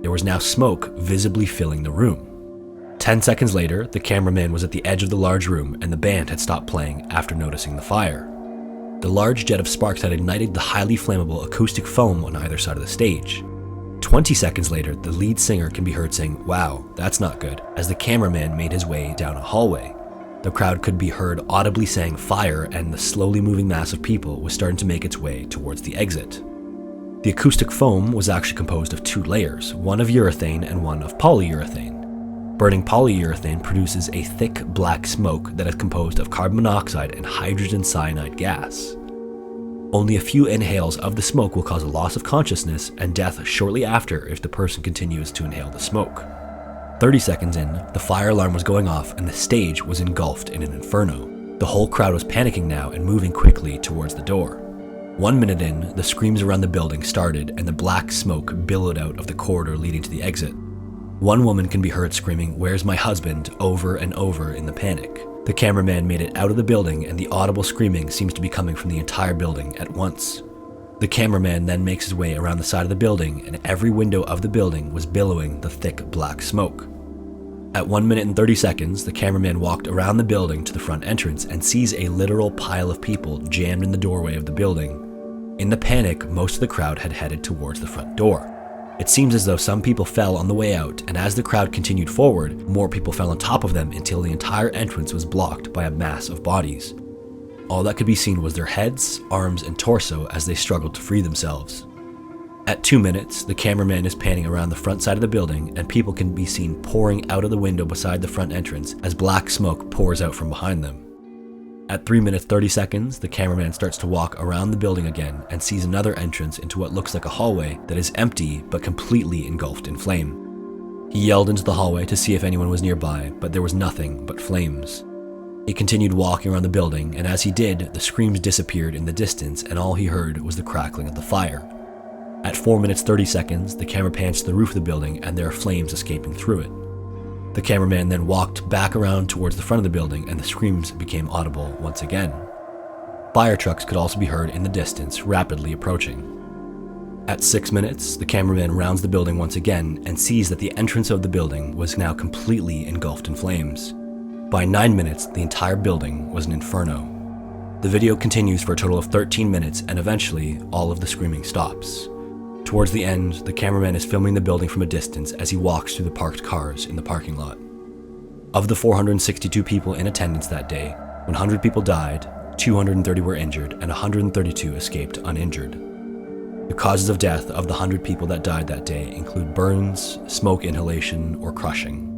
There was now smoke visibly filling the room. 10 seconds later, the cameraman was at the edge of the large room, and the band had stopped playing after noticing the fire. The large jet of sparks had ignited the highly flammable acoustic foam on either side of the stage. 20 seconds later, the lead singer can be heard saying, "Wow, that's not good," as the cameraman made his way down a hallway. The crowd could be heard audibly saying fire, and the slowly moving mass of people was starting to make its way towards the exit. The acoustic foam was actually composed of 2 layers, one of urethane and one of polyurethane. Burning polyurethane produces a thick black smoke that is composed of carbon monoxide and hydrogen cyanide gas. Only a few inhales of the smoke will cause a loss of consciousness and death shortly after if the person continues to inhale the smoke. 30 seconds in, the fire alarm was going off and the stage was engulfed in an inferno. The whole crowd was panicking now and moving quickly towards the door. 1 minute in, the screams around the building started and the black smoke billowed out of the corridor leading to the exit. One woman can be heard screaming, "Where's my husband?" over and over in the panic. The cameraman made it out of the building, and the audible screaming seems to be coming from the entire building at once. The cameraman then makes his way around the side of the building, and every window of the building was billowing the thick black smoke. At 1 minute and 30 seconds, the cameraman walked around the building to the front entrance and sees a literal pile of people jammed in the doorway of the building. In the panic, most of the crowd had headed towards the front door. It seems as though some people fell on the way out, and as the crowd continued forward, more people fell on top of them until the entire entrance was blocked by a mass of bodies. All that could be seen was their heads, arms, and torso as they struggled to free themselves. At 2 minutes, the cameraman is panning around the front side of the building, and people can be seen pouring out of the window beside the front entrance as black smoke pours out from behind them. At 3 minutes 30 seconds, the cameraman starts to walk around the building again and sees another entrance into what looks like a hallway that is empty but completely engulfed in flame. He yelled into the hallway to see if anyone was nearby, but there was nothing but flames. He continued walking around the building, and as he did, the screams disappeared in the distance and all he heard was the crackling of the fire. At 4 minutes 30 seconds, the camera pans to the roof of the building and there are flames escaping through it. The cameraman then walked back around towards the front of the building and the screams became audible once again. Fire trucks could also be heard in the distance, rapidly approaching. At 6 minutes, the cameraman rounds the building once again and sees that the entrance of the building was now completely engulfed in flames. By 9 minutes, the entire building was an inferno. The video continues for a total of 13 minutes, and eventually, all of the screaming stops. Towards the end, the cameraman is filming the building from a distance as he walks through the parked cars in the parking lot. Of the 462 people in attendance that day, 100 people died, 230 were injured, and 132 escaped uninjured. The causes of death of the 100 people that died that day include burns, smoke inhalation, or crushing.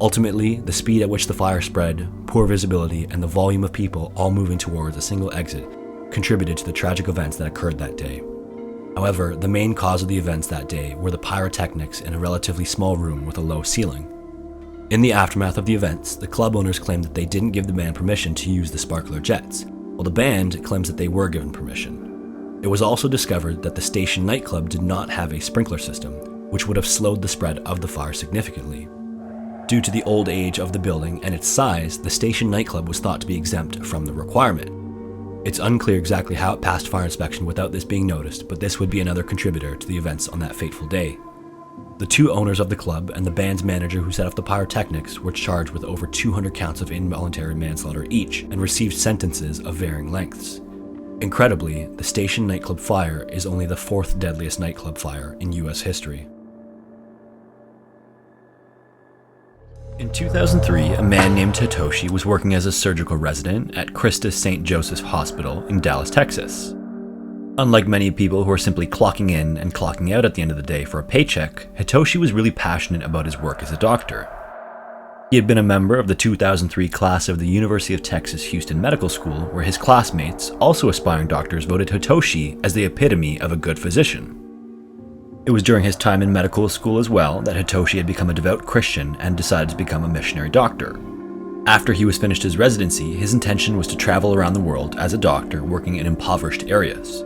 Ultimately, the speed at which the fire spread, poor visibility, and the volume of people all moving towards a single exit contributed to the tragic events that occurred that day. However, the main cause of the events that day were the pyrotechnics in a relatively small room with a low ceiling. In the aftermath of the events, the club owners claimed that they didn't give the band permission to use the sparkler jets, while the band claims that they were given permission. It was also discovered that the station nightclub did not have a sprinkler system, which would have slowed the spread of the fire significantly. Due to the old age of the building and its size, the station nightclub was thought to be exempt from the requirement. It's unclear exactly how it passed fire inspection without this being noticed, but this would be another contributor to the events on that fateful day. The two owners of the club and the band's manager who set off the pyrotechnics were charged with over 200 counts of involuntary manslaughter each and received sentences of varying lengths. Incredibly, the station nightclub fire is only the 4th deadliest nightclub fire in US history. In 2003, a man named Hitoshi was working as a surgical resident at Christus St. Joseph's Hospital in Dallas, Texas. Unlike many people who are simply clocking in and clocking out at the end of the day for a paycheck, Hitoshi was really passionate about his work as a doctor. He had been a member of the 2003 class of the University of Texas Houston Medical School, where his classmates, also aspiring doctors, voted Hitoshi as the epitome of a good physician. It was during his time in medical school as well that Hitoshi had become a devout Christian and decided to become a missionary doctor. After he was finished his residency, his intention was to travel around the world as a doctor working in impoverished areas.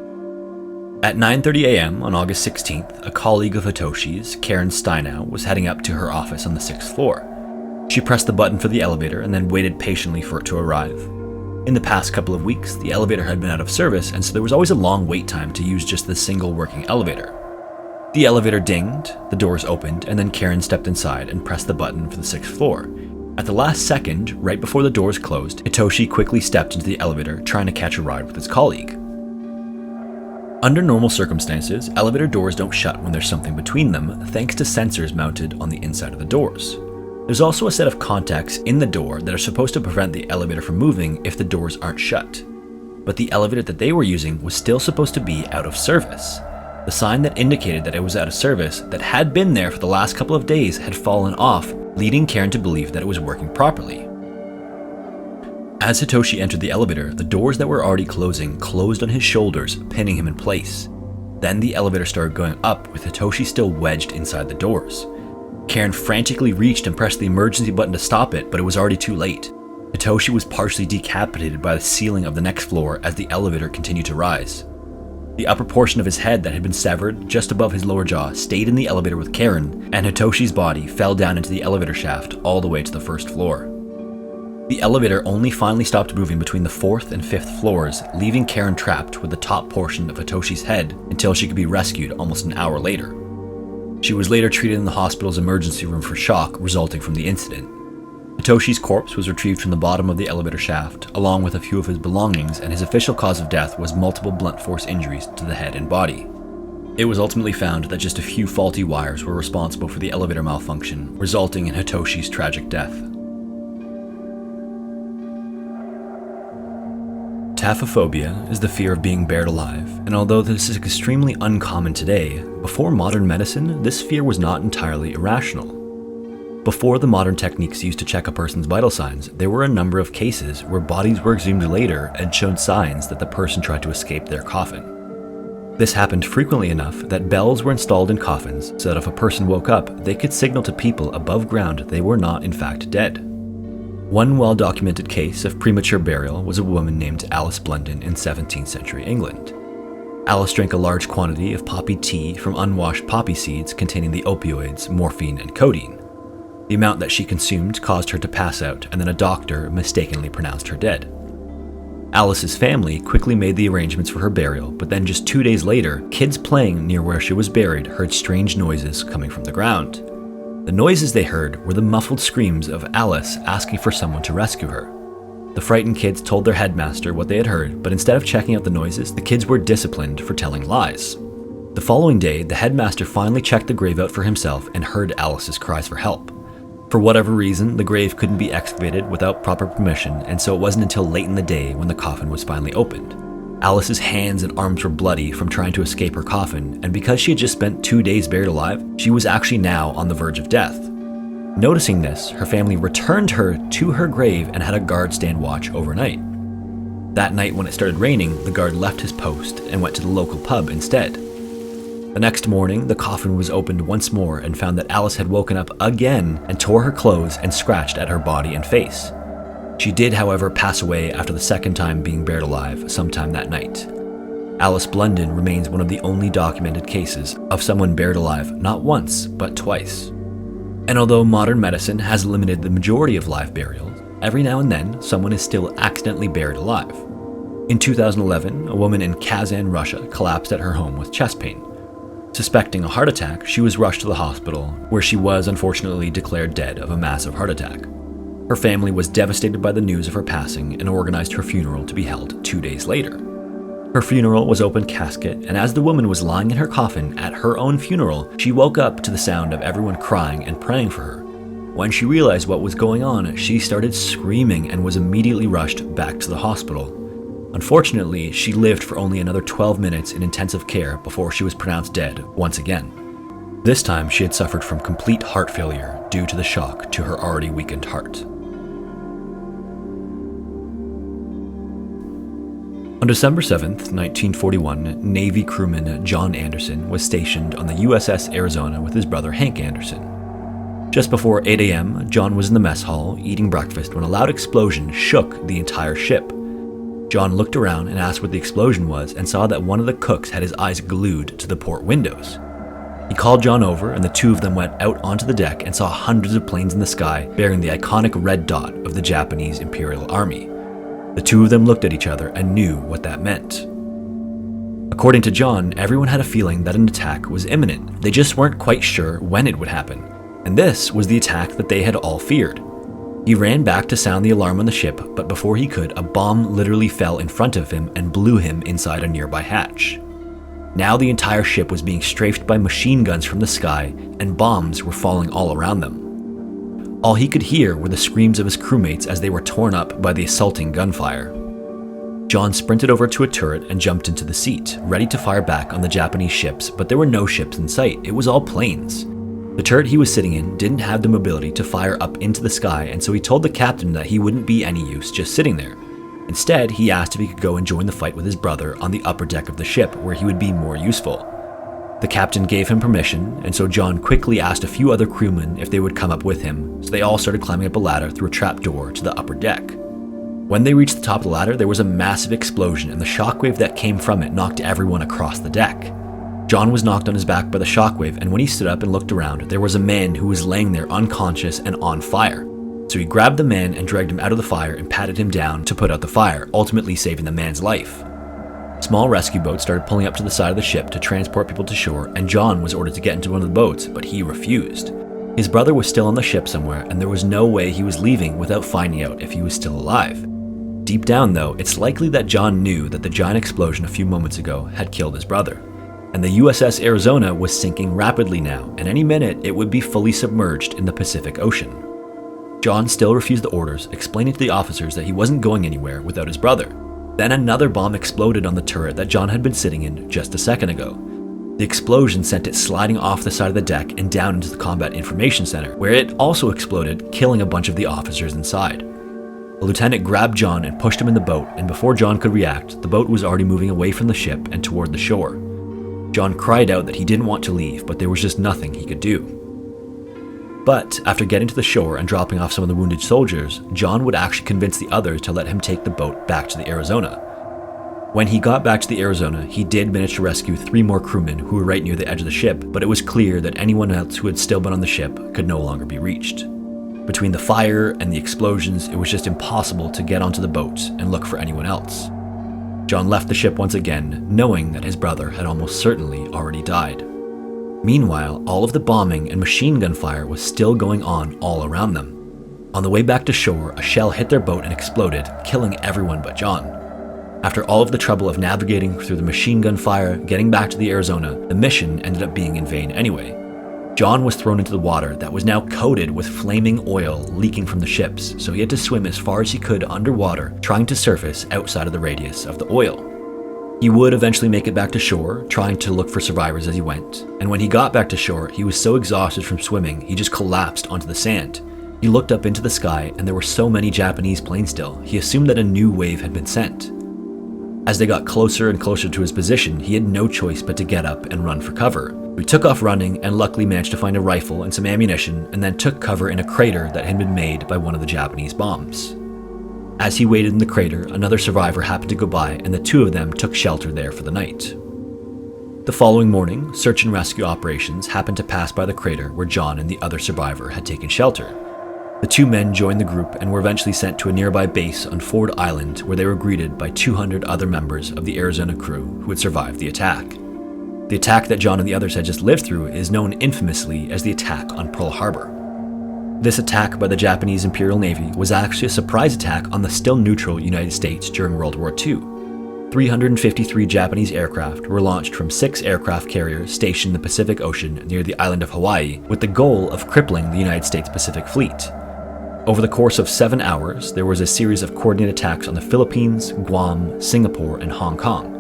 At 9:30 a.m. on August 16th, a colleague of Hitoshi's, Karen Steinow, was heading up to her office on the 6th floor. She pressed the button for the elevator and then waited patiently for it to arrive. In the past couple of weeks, the elevator had been out of service, and so there was always a long wait time to use just the single working elevator. The elevator dinged, the doors opened, and then Karen stepped inside and pressed the button for the 6th floor. At the last second, right before the doors closed, Hitoshi quickly stepped into the elevator, trying to catch a ride with his colleague. Under normal circumstances, elevator doors don't shut when there's something between them, thanks to sensors mounted on the inside of the doors. There's also a set of contacts in the door that are supposed to prevent the elevator from moving if the doors aren't shut. But the elevator that they were using was still supposed to be out of service. The sign that indicated that it was out of service, that had been there for the last couple of days, had fallen off, leading Karen to believe that it was working properly. As Hitoshi entered the elevator, the doors that were already closing closed on his shoulders, pinning him in place. Then the elevator started going up with Hitoshi still wedged inside the doors. Karen frantically reached and pressed the emergency button to stop it, but it was already too late. Hitoshi was partially decapitated by the ceiling of the next floor as the elevator continued to rise. The upper portion of his head that had been severed just above his lower jaw stayed in the elevator with Karen, and Hitoshi's body fell down into the elevator shaft all the way to the 1st floor. The elevator only finally stopped moving between the 4th and 5th floors, leaving Karen trapped with the top portion of Hitoshi's head until she could be rescued almost an hour later. She was later treated in the hospital's emergency room for shock resulting from the incident. Hitoshi's corpse was retrieved from the bottom of the elevator shaft, along with a few of his belongings, and his official cause of death was multiple blunt force injuries to the head and body. It was ultimately found that just a few faulty wires were responsible for the elevator malfunction, resulting in Hitoshi's tragic death. Taphophobia is the fear of being buried alive, and although this is extremely uncommon today, before modern medicine, this fear was not entirely irrational. Before the modern techniques used to check a person's vital signs, there were a number of cases where bodies were exhumed later and showed signs that the person tried to escape their coffin. This happened frequently enough that bells were installed in coffins so that if a person woke up, they could signal to people above ground they were not in fact dead. One well-documented case of premature burial was a woman named Alice Blunden in 17th century England. Alice drank a large quantity of poppy tea from unwashed poppy seeds containing the opioids morphine and codeine. The amount that she consumed caused her to pass out, and then a doctor mistakenly pronounced her dead. Alice's family quickly made the arrangements for her burial, but then just 2 days later, kids playing near where she was buried heard strange noises coming from the ground. The noises they heard were the muffled screams of Alice asking for someone to rescue her. The frightened kids told their headmaster what they had heard, but instead of checking out the noises, the kids were disciplined for telling lies. The following day, the headmaster finally checked the grave out for himself and heard Alice's cries for help. For whatever reason, the grave couldn't be excavated without proper permission, and so it wasn't until late in the day when the coffin was finally opened. Alice's hands and arms were bloody from trying to escape her coffin, and because she had just spent 2 days buried alive, she was actually now on the verge of death. Noticing this, her family returned her to her grave and had a guard stand watch overnight. That night when it started raining, the guard left his post and went to the local pub instead. The next morning, the coffin was opened once more and found that Alice had woken up again and tore her clothes and scratched at her body and face. She did, however, pass away after the second time being buried alive sometime that night. Alice Blunden remains one of the only documented cases of someone buried alive not once, but twice. And although modern medicine has limited the majority of live burials, every now and then someone is still accidentally buried alive. In 2011, a woman in Kazan, Russia collapsed at her home with chest pain. Suspecting a heart attack, she was rushed to the hospital, where she was unfortunately declared dead of a massive heart attack. Her family was devastated by the news of her passing and organized her funeral to be held 2 days later. Her funeral was open casket, and as the woman was lying in her coffin at her own funeral, she woke up to the sound of everyone crying and praying for her. When she realized what was going on, she started screaming and was immediately rushed back to the hospital. Unfortunately, she lived for only another 12 minutes in intensive care before she was pronounced dead once again. This time, she had suffered from complete heart failure due to the shock to her already weakened heart. On December 7th, 1941, Navy crewman John Anderson was stationed on the USS Arizona with his brother Hank Anderson. Just before 8 a.m., John was in the mess hall eating breakfast when a loud explosion shook the entire ship. John looked around and asked what the explosion was and saw that one of the cooks had his eyes glued to the port windows. He called John over and the two of them went out onto the deck and saw hundreds of planes in the sky bearing the iconic red dot of the Japanese Imperial Army. The two of them looked at each other and knew what that meant. According to John, everyone had a feeling that an attack was imminent. They just weren't quite sure when it would happen. And this was the attack that they had all feared. He ran back to sound the alarm on the ship, but before he could, a bomb literally fell in front of him and blew him inside a nearby hatch. Now the entire ship was being strafed by machine guns from the sky, and bombs were falling all around them. All he could hear were the screams of his crewmates as they were torn up by the assaulting gunfire. John sprinted over to a turret and jumped into the seat, ready to fire back on the Japanese ships, but there were no ships in sight. It was all planes. The turret he was sitting in didn't have the mobility to fire up into the sky, and so he told the captain that he wouldn't be any use just sitting there. Instead, he asked if he could go and join the fight with his brother on the upper deck of the ship, where he would be more useful. The captain gave him permission, and so John quickly asked a few other crewmen if they would come up with him, so they all started climbing up a ladder through a trapdoor to the upper deck. When they reached the top of the ladder, there was a massive explosion, and the shockwave that came from it knocked everyone across the deck. John was knocked on his back by the shockwave, and when he stood up and looked around, there was a man who was laying there unconscious and on fire. So he grabbed the man and dragged him out of the fire and patted him down to put out the fire, ultimately saving the man's life. Small rescue boats started pulling up to the side of the ship to transport people to shore, and John was ordered to get into one of the boats, but he refused. His brother was still on the ship somewhere, and there was no way he was leaving without finding out if he was still alive. Deep down, though, it's likely that John knew that the giant explosion a few moments ago had killed his brother. And the USS Arizona was sinking rapidly now, and any minute it would be fully submerged in the Pacific Ocean. John still refused the orders, explaining to the officers that he wasn't going anywhere without his brother. Then another bomb exploded on the turret that John had been sitting in just a second ago. The explosion sent it sliding off the side of the deck and down into the Combat Information Center, where it also exploded, killing a bunch of the officers inside. A lieutenant grabbed John and pushed him in the boat, and before John could react, the boat was already moving away from the ship and toward the shore. John cried out that he didn't want to leave, but there was just nothing he could do. But after getting to the shore and dropping off some of the wounded soldiers, John would actually convince the others to let him take the boat back to the Arizona. When he got back to the Arizona, he did manage to rescue 3 more crewmen who were right near the edge of the ship, but it was clear that anyone else who had still been on the ship could no longer be reached. Between the fire and the explosions, it was just impossible to get onto the boat and look for anyone else. John left the ship once again, knowing that his brother had almost certainly already died. Meanwhile, all of the bombing and machine gun fire was still going on all around them. On the way back to shore, a shell hit their boat and exploded, killing everyone but John. After all of the trouble of navigating through the machine gun fire, getting back to the Arizona, the mission ended up being in vain anyway. John was thrown into the water that was now coated with flaming oil leaking from the ships, so he had to swim as far as he could underwater, trying to surface outside of the radius of the oil. He would eventually make it back to shore, trying to look for survivors as he went, and when he got back to shore, he was so exhausted from swimming, he just collapsed onto the sand. He looked up into the sky, and there were so many Japanese planes still, he assumed that a new wave had been sent. As they got closer and closer to his position, he had no choice but to get up and run for cover. He took off running and luckily managed to find a rifle and some ammunition, and then took cover in a crater that had been made by one of the Japanese bombs. As he waited in the crater, another survivor happened to go by, and the two of them took shelter there for the night. The following morning, search and rescue operations happened to pass by the crater where John and the other survivor had taken shelter. The two men joined the group and were eventually sent to a nearby base on Ford Island, where they were greeted by 200 other members of the Arizona crew who had survived the attack. The attack that John and the others had just lived through is known infamously as the attack on Pearl Harbor. This attack by the Japanese Imperial Navy was actually a surprise attack on the still neutral United States during World War II. 353 Japanese aircraft were launched from 6 aircraft carriers stationed in the Pacific Ocean near the island of Hawaii, with the goal of crippling the United States Pacific Fleet. Over the course of 7 hours, there was a series of coordinated attacks on the Philippines, Guam, Singapore, and Hong Kong.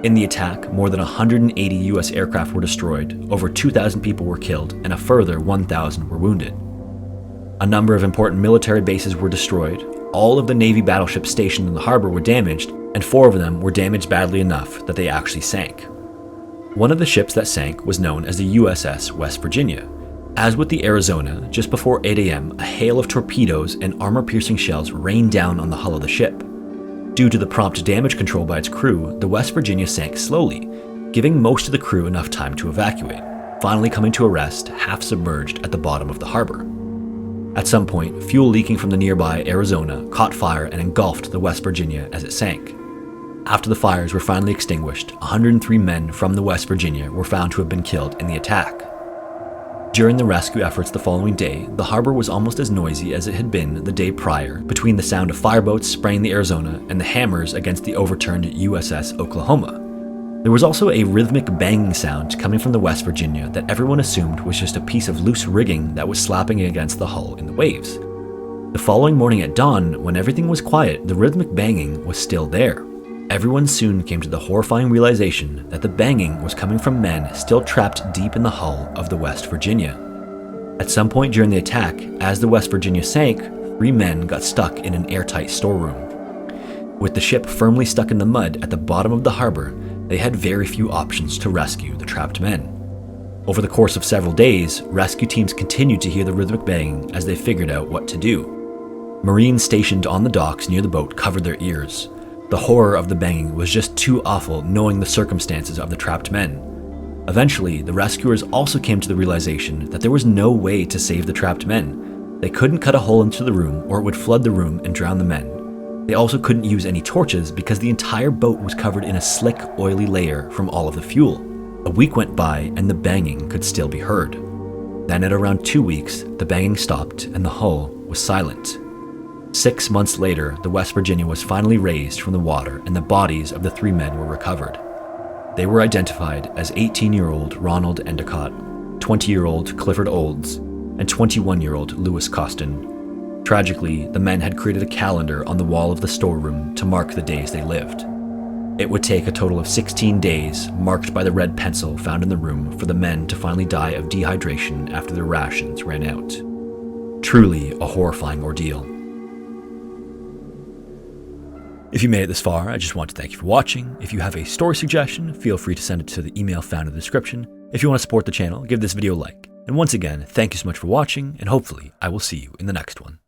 In the attack, more than 180 US aircraft were destroyed, over 2,000 people were killed, and a further 1,000 were wounded. A number of important military bases were destroyed, all of the Navy battleships stationed in the harbor were damaged, and 4 of them were damaged badly enough that they actually sank. One of the ships that sank was known as the USS West Virginia. As with the Arizona, just before 8 a.m., a hail of torpedoes and armor-piercing shells rained down on the hull of the ship. Due to the prompt damage control by its crew, the West Virginia sank slowly, giving most of the crew enough time to evacuate, finally coming to a rest, half submerged at the bottom of the harbor. At some point, fuel leaking from the nearby Arizona caught fire and engulfed the West Virginia as it sank. After the fires were finally extinguished, 103 men from the West Virginia were found to have been killed in the attack. During the rescue efforts the following day, the harbor was almost as noisy as it had been the day prior, between the sound of fireboats spraying the Arizona and the hammers against the overturned USS Oklahoma. There was also a rhythmic banging sound coming from the West Virginia that everyone assumed was just a piece of loose rigging that was slapping against the hull in the waves. The following morning at dawn, when everything was quiet, the rhythmic banging was still there. Everyone soon came to the horrifying realization that the banging was coming from men still trapped deep in the hull of the West Virginia. At some point during the attack, as the West Virginia sank, 3 men got stuck in an airtight storeroom. With the ship firmly stuck in the mud at the bottom of the harbor, they had very few options to rescue the trapped men. Over the course of several days, rescue teams continued to hear the rhythmic banging as they figured out what to do. Marines stationed on the docks near the boat covered their ears. The horror of the banging was just too awful knowing the circumstances of the trapped men. Eventually, the rescuers also came to the realization that there was no way to save the trapped men. They couldn't cut a hole into the room or it would flood the room and drown the men. They also couldn't use any torches because the entire boat was covered in a slick, oily layer from all of the fuel. A week went by and the banging could still be heard. Then at around 2 weeks, the banging stopped and the hull was silent. 6 months later, the West Virginia was finally raised from the water and the bodies of the 3 men were recovered. They were identified as 18-year-old Ronald Endicott, 20-year-old Clifford Olds, and 21-year-old Lewis Costin. Tragically, the men had created a calendar on the wall of the storeroom to mark the days they lived. It would take a total of 16 days, marked by the red pencil found in the room, for the men to finally die of dehydration after their rations ran out. Truly a horrifying ordeal. If you made it this far, I just want to thank you for watching. If you have a story suggestion, feel free to send it to the email found in the description. If you want to support the channel, give this video a like. And once again, thank you so much for watching, and hopefully I will see you in the next one.